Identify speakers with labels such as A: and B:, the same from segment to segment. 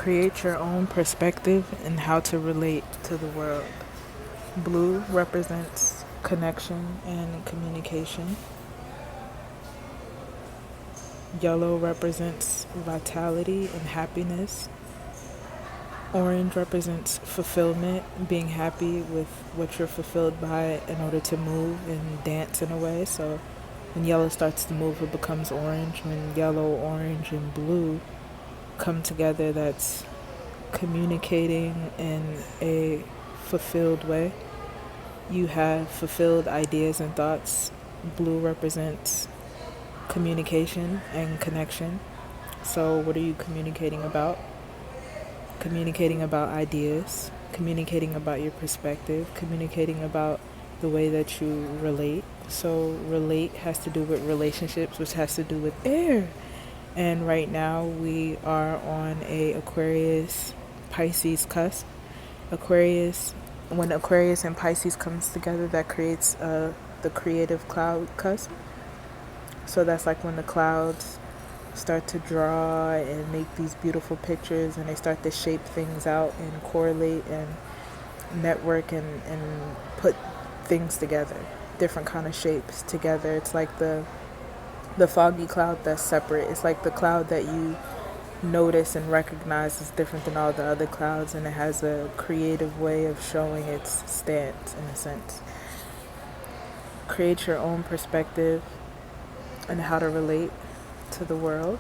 A: Create your own perspective and how to relate to the world. Blue represents connection and communication. Yellow represents vitality and happiness. Orange represents fulfillment, being happy with what you're fulfilled by in order to move and dance in a way. So when yellow starts to move, it becomes orange. When yellow, orange, and blue come together, that's communicating in a fulfilled way. You have fulfilled ideas and thoughts. Blue represents communication and connection. So what are you communicating about? Communicating about ideas, communicating about your perspective, communicating about the way that you relate. So relate has to do with relationships, which has to do with air. And right now we are on a Aquarius Pisces cusp. When Aquarius and Pisces comes together, that creates the creative cloud cusp. So that's like when the clouds start to draw and make these beautiful pictures, and they start to shape things out and correlate and network and put things together, different kind of shapes together. It's like the foggy cloud that's separate. It's like the cloud that you notice and recognize is different than all the other clouds, and it has a creative way of showing its stance in a sense. Create your own perspective and how to relate to the world.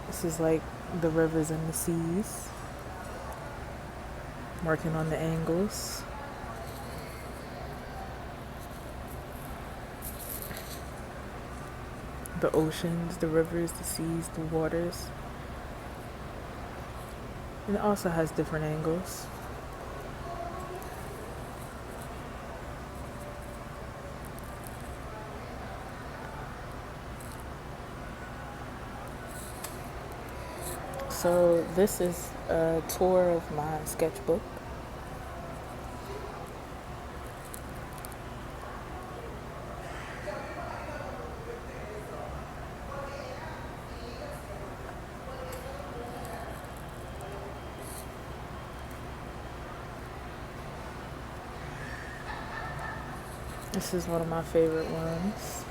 A: This is like the rivers and the seas. Working on the angles. The oceans, the rivers, the seas, the waters. And it also has different angles. So this is a tour of my sketchbook. This is one of my favorite ones.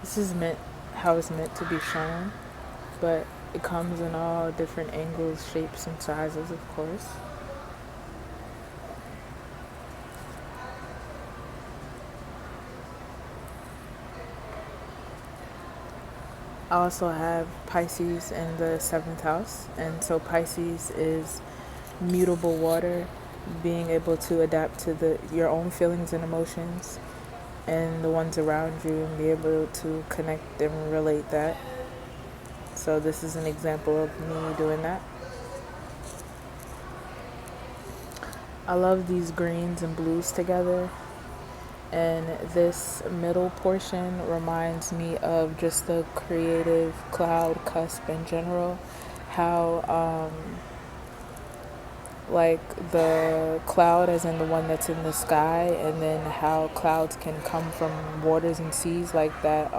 A: This is meant how it's meant to be shown, but it comes in all different angles, shapes, and sizes, of course. I also have Pisces in the 7th house, and so Pisces is mutable water, being able to adapt to your own feelings and emotions and the ones around you, and be able to connect and relate that. So this is an example of me doing that. I love these greens and blues together, and this middle portion reminds me of just the creative cloud cusp in general. How like the cloud as in the one that's in the sky, and then how clouds can come from waters and seas like that.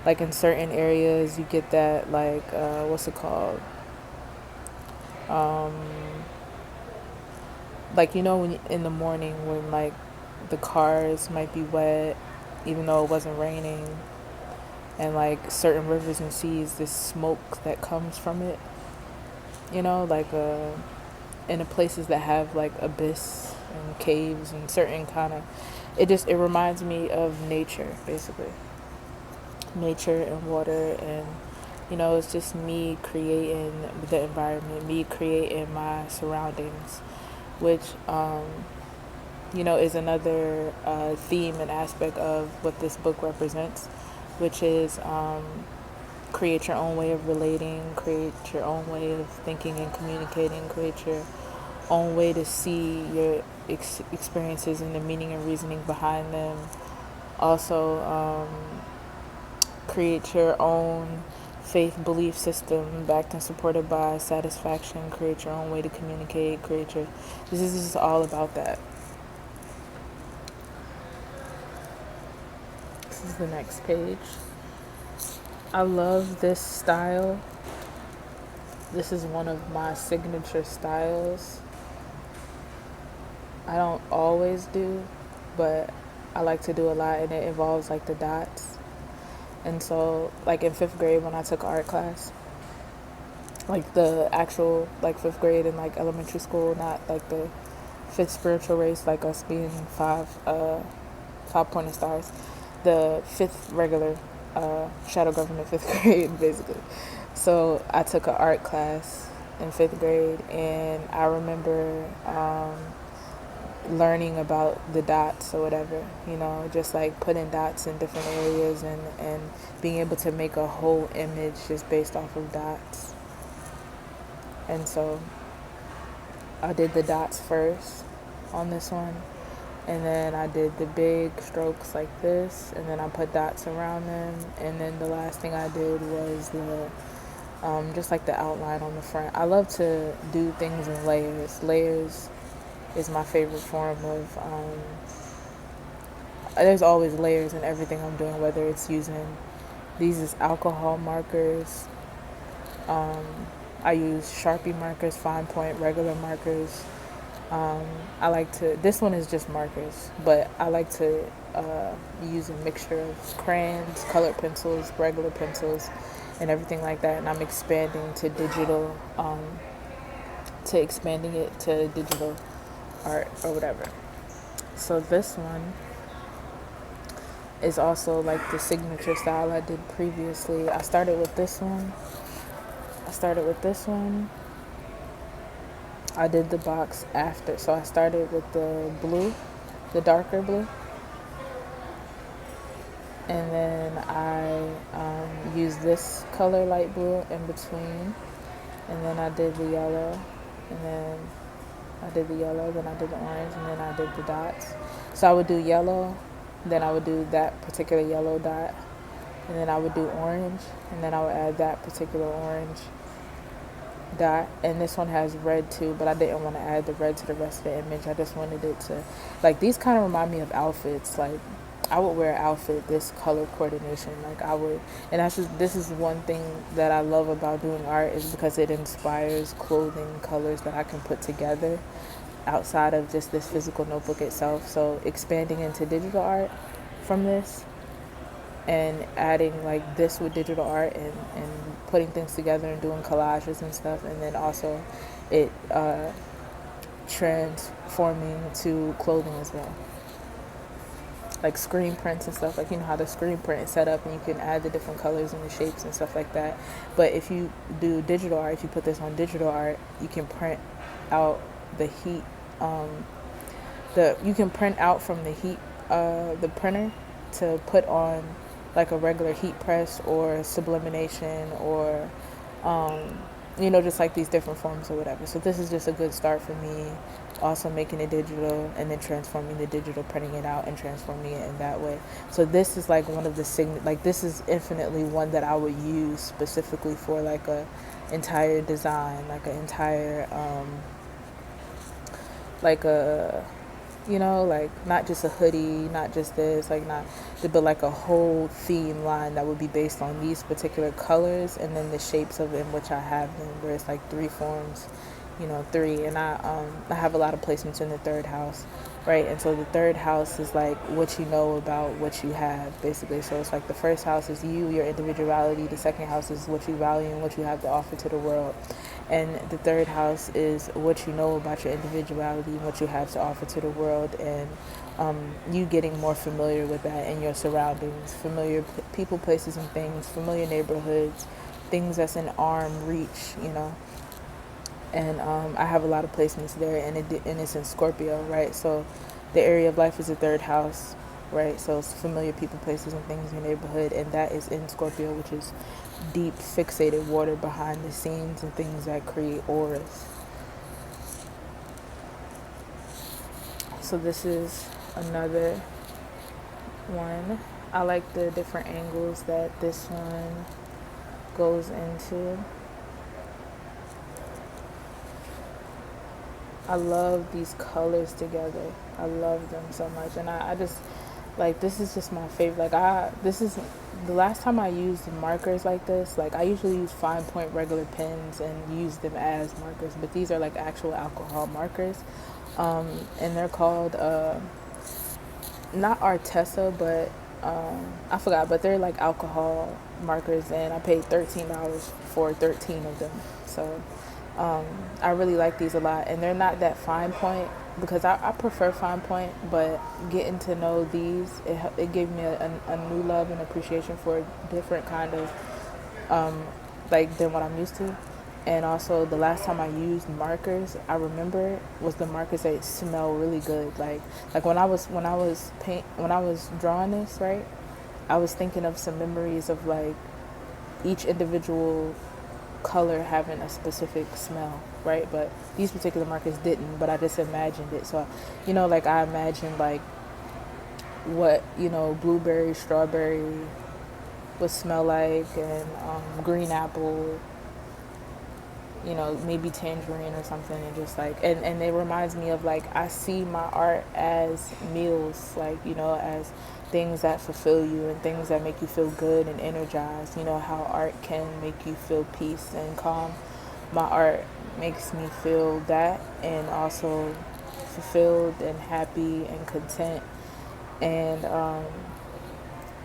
A: Like in certain areas you get that, like what's it called, like when in the morning when like the cars might be wet even though it wasn't raining, and like certain rivers and seas, this smoke that comes from it, like in the places that have like abyss and caves and certain kind of, it reminds me of nature, basically. Nature and water, and it's just me creating the environment, me creating my surroundings, which is another theme and aspect of what this book represents, which is create your own way of relating, create your own way of thinking and communicating, create your own way to see your experiences and the meaning and reasoning behind them. Also, create your own faith belief system backed and supported by satisfaction. Create your own way to communicate. This is just all about that. This is the next page. I love this style. This is one of my signature styles. I don't always do, but I like to do a lot, and it involves like the dots. And so, like in 5th grade when I took art class, like the actual like 5th grade in like elementary school, not like the 5th spiritual race, like us being five pointed stars, the 5th regular shadow government 5th grade basically. So I took an art class in 5th grade, and I remember learning about the dots or whatever, just like putting dots in different areas, and being able to make a whole image just based off of dots. And so I did the dots first on this one, and then I did the big strokes like this, and then I put dots around them, and then the last thing I did was the just like the outline on the front. I love to do things in layers. Layers is my favorite form of there's always layers in everything I'm doing, whether it's using these as alcohol markers. I use Sharpie markers, fine point, regular markers. I like to, this one is just markers, but I like to use a mixture of crayons, colored pencils, regular pencils, and everything like that. And I'm expanding to digital, expanding it to digital art or whatever. So this one is also like the signature style I did previously. I started with this one. I did the box after. So I started with the blue, the darker blue. And then I used this color, light blue, in between. And then I did the yellow. And then I did the yellow, then I did the orange, and then I did the dots. So I would do yellow, then I would do that particular yellow dot, and then I would do orange, and then I would add that particular orange dot. And this one has red too, but I didn't want to add the red to the rest of the image. I just wanted it to, like, these kind of remind me of outfits. Like, I would wear an outfit this color coordination. Like, I would, and this is one thing that I love about doing art, is because it inspires clothing colors that I can put together outside of just this physical notebook itself. So expanding into digital art from this, and adding like this with digital art, and putting things together and doing collages and stuff, and then also it transforming to clothing as well, like screen prints and stuff. Like, how the screen print is set up, and you can add the different colors and the shapes and stuff like that. But if you do digital art, if you put this on digital art, you can print out the heat, you can print out from the heat, the printer, to put on like a regular heat press or sublimation, or just like these different forms or whatever. So this is just a good start for me. Also making it digital, and then transforming the digital, printing it out, and transforming it in that way. So this is like one of the this is infinitely one that I would use specifically for like a entire design, like an entire like a, like not just a hoodie, not just this, like not, but like a whole theme line that would be based on these particular colors, and then the shapes of in which I have them, where it's like three forms, three. And I have a lot of placements in the 3rd house, right? And so the 3rd house is like what you know about what you have, basically. So it's like the 1st house is you, your individuality. The 2nd house is what you value and what you have to offer to the world. And the 3rd house is what you know about your individuality and what you have to offer to the world, and you getting more familiar with that in your surroundings, familiar people, places, and things, familiar neighborhoods, things that's in arm reach, And I have a lot of placements there, and it's in Scorpio, right? So the area of life is the 3rd house, right? So it's familiar people, places, and things in your neighborhood, and that is in Scorpio, which is deep, fixated water behind the scenes, and things that create auras. So this is another one. I like the different angles that this one goes into. I love these colors together. I love them so much, and I just Like, this is just my favorite. This is the last time I used markers like this. Like, I usually use fine point regular pens and use them as markers, but these are like actual alcohol markers. And they're called, not Artesa, but I forgot, but they're like alcohol markers, and I paid $13 for 13 of them. So I really like these a lot, and they're not that fine point because I prefer fine point, but getting to know these, it gave me a new love and appreciation for a different kind of like than what I'm used to. And also, the last time I used markers, I remember was the markers that smell really good. Like when I was drawing this, right? I was thinking of some memories of like each individual color having a specific smell, right? But these particular markers didn't, but I just imagined it. So, like I imagined like what, blueberry, strawberry would smell like, and green apple, maybe tangerine or something, and just like, and it reminds me of like, I see my art as meals, like, as things that fulfill you and things that make you feel good and energized. How art can make you feel peace and calm. My art makes me feel that, and also fulfilled and happy and content, and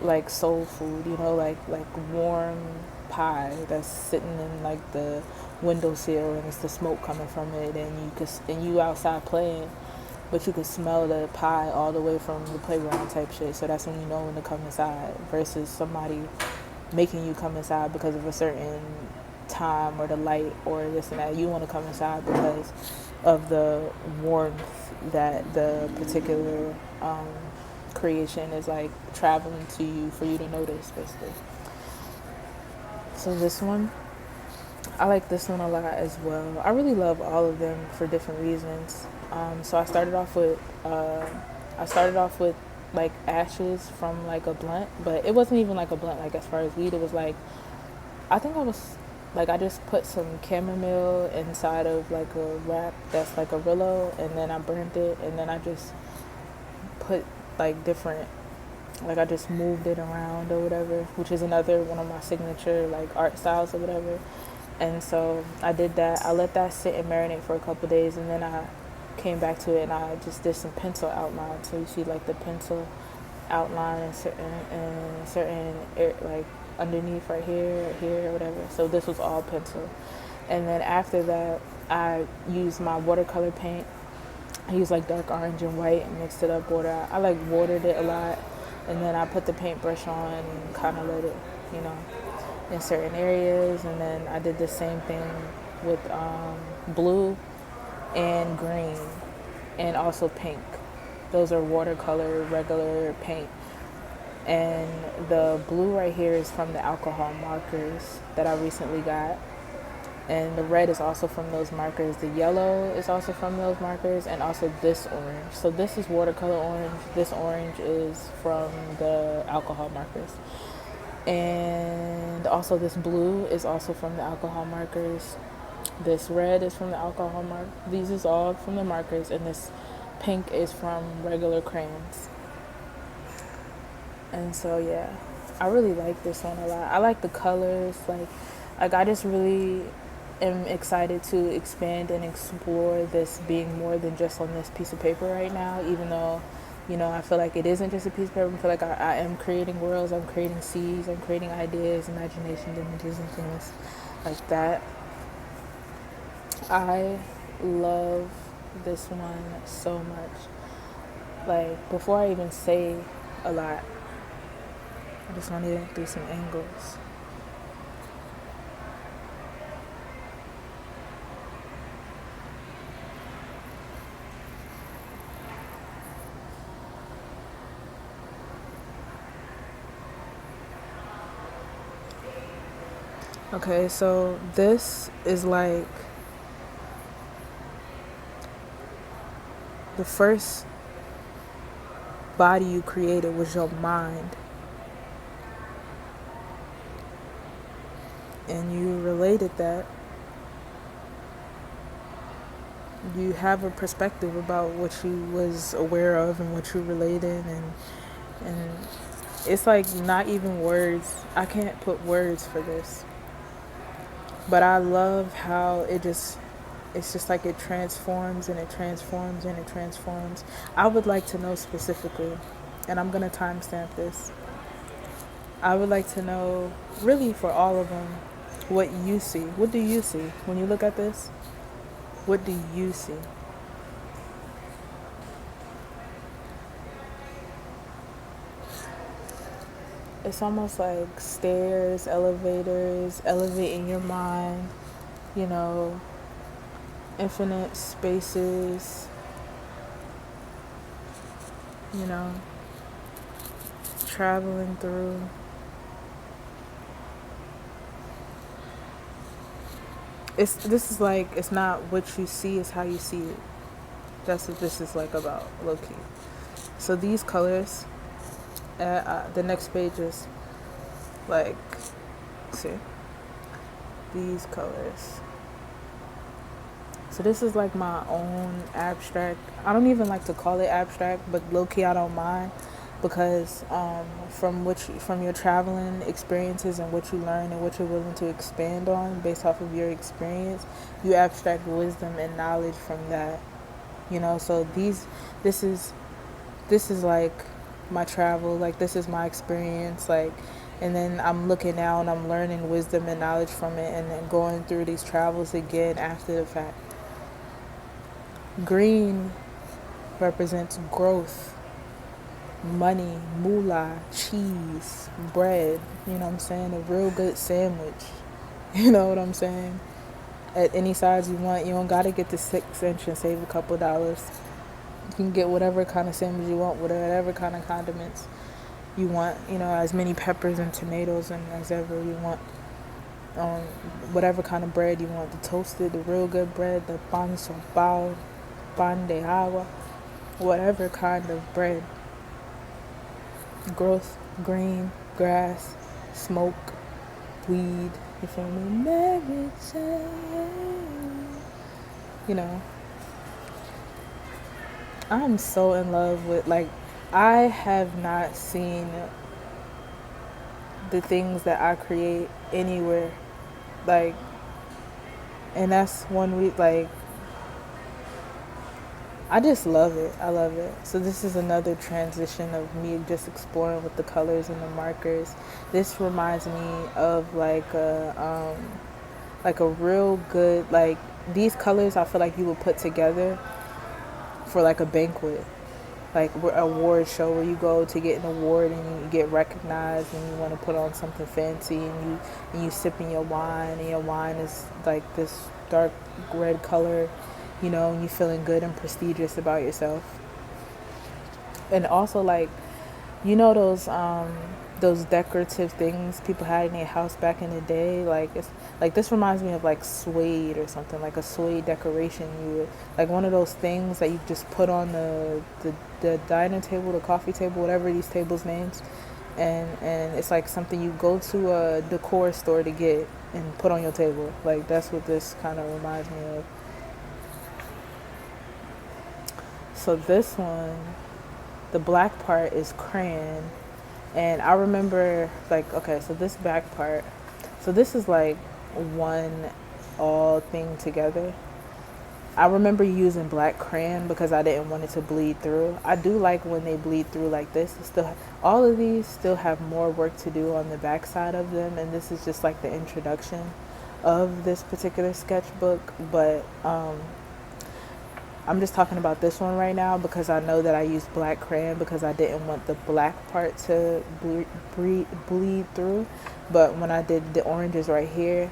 A: like soul food, like warm pie that's sitting in like the windowsill, and it's the smoke coming from it, and you outside playing, but you could smell the pie all the way from the playground type shit. So that's when you know when to come inside, versus somebody making you come inside because of a certain time or the light or this and that. You want to come inside because of the warmth that the particular creation is like traveling to you for you to notice, basically. So this one, I like this one a lot as well. I really love all of them for different reasons. So I started off with like ashes from like a blunt, but it wasn't even like a blunt. Like as far as weed, it was like, I think I was like, I just put some chamomile inside of like a wrap that's like a Rillo, and then I burned it, and then I just put like different, like I just moved it around or whatever, which is another one of my signature like art styles or whatever. And so I did that. I let that sit and marinate for a couple of days, and then I came back to it and I just did some pencil outline. So you see like the pencil outline and certain like underneath right here, whatever. So this was all pencil. And then after that, I used my watercolor paint. I used like dark orange and white and mixed it up. I like watered it a lot, and then I put the paintbrush on and kind of let it, in certain areas. And then I did the same thing with blue and green, and also pink. Those are watercolor regular paint. And the blue right here is from the alcohol markers that I recently got. And the red is also from those markers. The yellow is also from those markers, and also this orange. So this is watercolor orange. This orange is from the alcohol markers. And also this blue is also from the alcohol markers. This red is from the alcohol mark. These is all from the markers, and this pink is from regular crayons. And so yeah, I really like this one a lot. I like the colors. Like I just really am excited to expand and explore this being more than just on this piece of paper right now, even though, I feel like it isn't just a piece of paper. I feel like I am creating worlds, I'm creating seeds, I'm creating ideas, imaginations, images, and things like that. I love this one so much. Like, before I even say a lot, I just want to do some angles. Okay, so this is like the first body you created was your mind. And you related that. You have a perspective about what you was aware of and what you related, and And it's like not even words. I can't put words for this. But I love how it's just like it transforms and it transforms and it transforms. I would like to know specifically, and I'm going to timestamp this. I would like to know, really for all of them, what you see. What do you see when you look at this? What do you see? It's almost like stairs, elevators, elevating your mind, you know, infinite spaces, you know, traveling through. This is like, it's not what you see, it's how you see it. That's what this is like about, low key. So these colors, the next page is like, see, these colors. So this is like my own abstract. I don't even like to call it abstract, but low key I don't mind, because from your traveling experiences and what you learn and what you're willing to expand on based off of your experience, you abstract wisdom and knowledge from that. You know, so this is this is like my travel, like this is my experience, like, and then I'm looking now and I'm learning wisdom and knowledge from it, and then going through these travels again after the fact. Green represents growth, money, moolah, cheese, bread, you know what I'm saying? A real good sandwich. You know what I'm saying? At any size you want. You don't gotta get the 6-inch and save a couple dollars. You can get whatever kind of sandwich you want, whatever kind of condiments you want, you know, as many peppers and tomatoes and as ever you want. Whatever kind of bread you want, the toasted, the real good bread, the pan sompao, pan de agua, whatever kind of bread. Growth, green, grass, smoke, weed, you feel me? You know, I'm so in love with, like, I have not seen the things that I create anywhere. Like, and that's one week, like, I just love it. I love it. So this is another transition of me just exploring with the colors and the markers. This reminds me of like a real good, like, these colors I feel like you would put together for like a banquet, like an award show where you go to get an award and you get recognized and you want to put on something fancy, and you sipping your wine, and your wine is like this dark red color, you know, and you feeling good and prestigious about yourself. And also, like, you know, those decorative things people had in their house back in the day, like, it's like, this reminds me of like suede or something, like a suede decoration. You would, like, one of those things that you just put on the dining table, the coffee table, whatever these tables names, and it's like something you go to a decor store to get and put on your table. Like, that's what this kind of reminds me of. So this one, the black part is crayon. And I remember, like, okay, so this back part, so this is like one all thing together. I remember using black crayon because I didn't want it to bleed through. I do like when they bleed through like this. It's still, all of these still have more work to do on the back side of them, and this is just like the introduction of this particular sketchbook. But I'm just talking about this one right now because I know that I used black crayon because I didn't want the black part to bleed through. But when I did the oranges right here,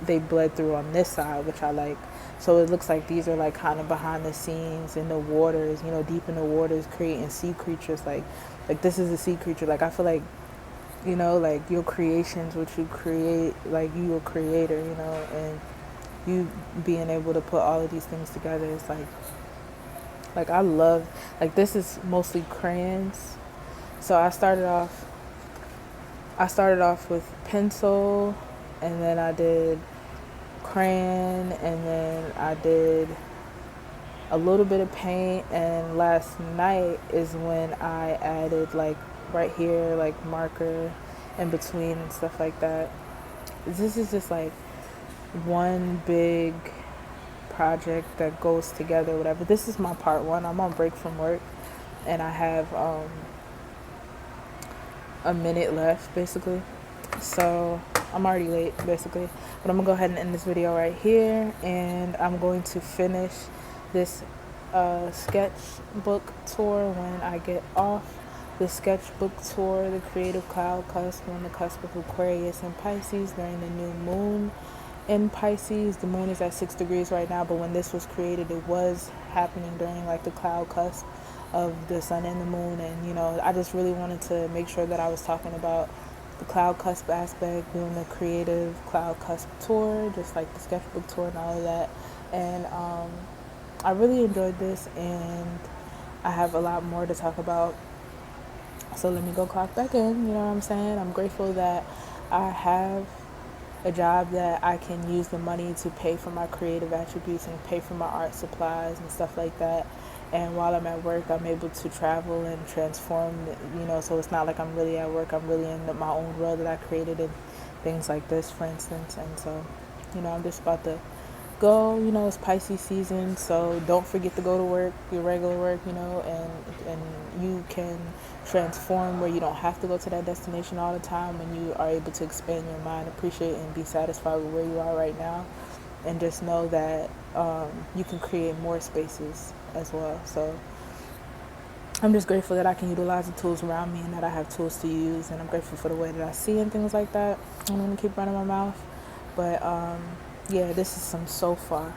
A: they bled through on this side, which I like. So it looks like these are like kind of behind the scenes in the waters, you know, deep in the waters, creating sea creatures. Like this is a sea creature. Like, I feel like, you know, like your creations, what you create, like you a creator, you know, and you being able to put all of these things together, it's like I love, like, this is mostly crayons. So I started off with pencil, and then I did crayon, and then I did a little bit of paint, and last night is when I added like right here, like marker in between and stuff like that. This is just like one big project that goes together, whatever. This is my part one. I'm on break from work and I have a minute left basically. So I'm already late basically, but I'm gonna go ahead and end this video right here, and I'm going to finish this sketchbook tour when I get off the sketchbook tour. The creative cloud cusp on the cusp of Aquarius and Pisces during the new moon in Pisces. The moon is at 6 degrees right now, but when this was created, it was happening during like the cloud cusp of the sun and the moon. And you know, I just really wanted to make sure that I was talking about the cloud cusp aspect, doing the creative cloud cusp tour, just like the sketchbook tour and all of that. And I really enjoyed this, and I have a lot more to talk about. So let me go clock back in, you know what I'm saying? I'm grateful that I have a job that I can use the money to pay for my creative attributes and pay for my art supplies and stuff like that. And while I'm at work, I'm able to travel and transform, you know, so it's not like I'm really at work. I'm really in my own world that I created and things like this, for instance. And so, you know, I'm just about to go, you know, it's Pisces season, so don't forget to go to work, your regular work, you know, and you can transform where you don't have to go to that destination all the time, when you are able to expand your mind, appreciate and be satisfied with where you are right now, and just know that you can create more spaces as well. So I'm just grateful that I can utilize the tools around me and that I have tools to use, and I'm grateful for the way that I see and things like that. I'm going to keep running my mouth, but yeah, this is some so far.